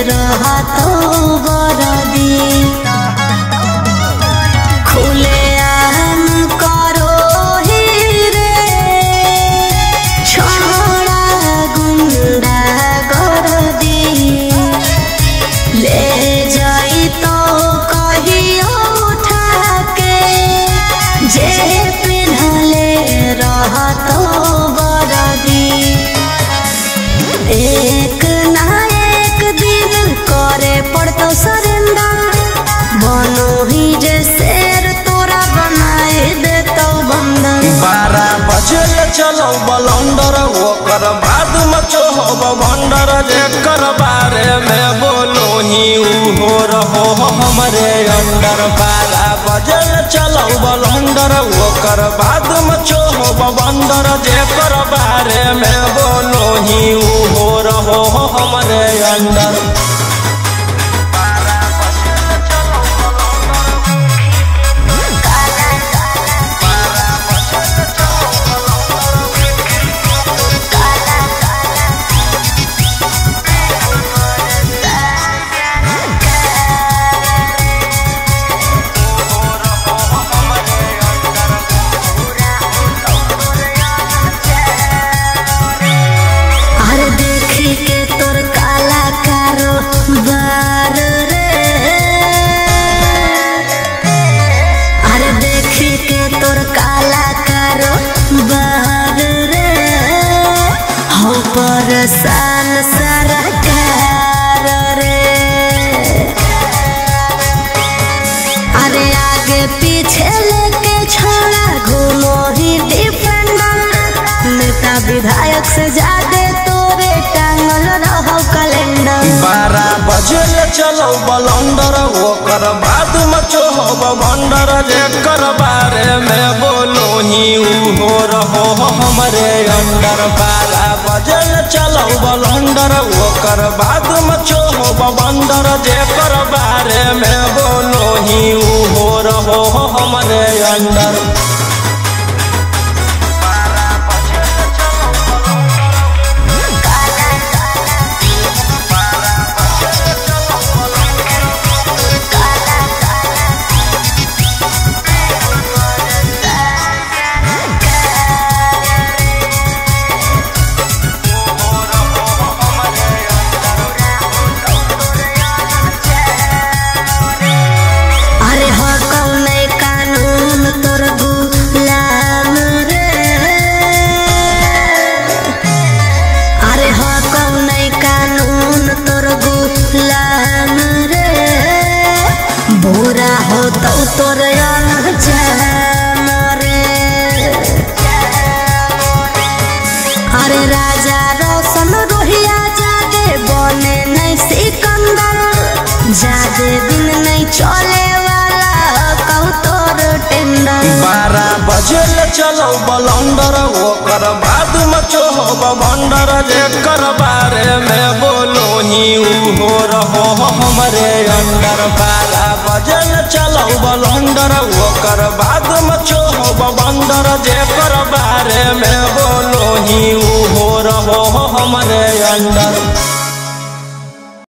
रहतो बरदी खुले आम करो ही रे छोड़ा गुंडा गर्दी ले जाई तो कहियो उठा के जे पिन्हले रहतो बरदी एक ना एक दिन करे पड़तो सरेंडर बनो ही जे शेर तोरा बनाए देतो बंदर 12 बजे चलो बलंडर ओकर बाद मचो हो भंडर जेकर बारे में बोलो ही हो रहो हमरे अंडर 12 बजे चलो बलंडर ओकर बाद मचो हो भंडर जेकर बारे में बोलो ही हो रहो हमरे अंडर सान सरकार रे अरे आगे पीछे लेके छोड़ा घूमो ही डिफेंडर नेता विधायक से ज्यादा तोरे टांगल रहो कैलेंडर 12 बजे चलो बलंडर ओकर बाद मचो हो भंडर जेकर बारे में बोलो ही हो रहो हमरे अंडर 12 बजे चलो बलंडर ओकर बाद मचो हो भंडर जेकर बारे में बोलो ही हो रहो हमरे अंडर बुरा हो तो तोर अरे राजा रोशन रोहिया जादे बने नहीं सिकंदर जादे दिन नहीं चले वाला कहू तोर टेंडर 12 बजे चलो बलंडर ओकर बाद मचो हो भंडर जेकर बारे में बोलो ही हो रहो हमरे अंडर 12 बजे चलो बलंडर ओकर बाद मचो हो भंडर जेकर बारे में बोलो ही हो रहो हमरे अंडर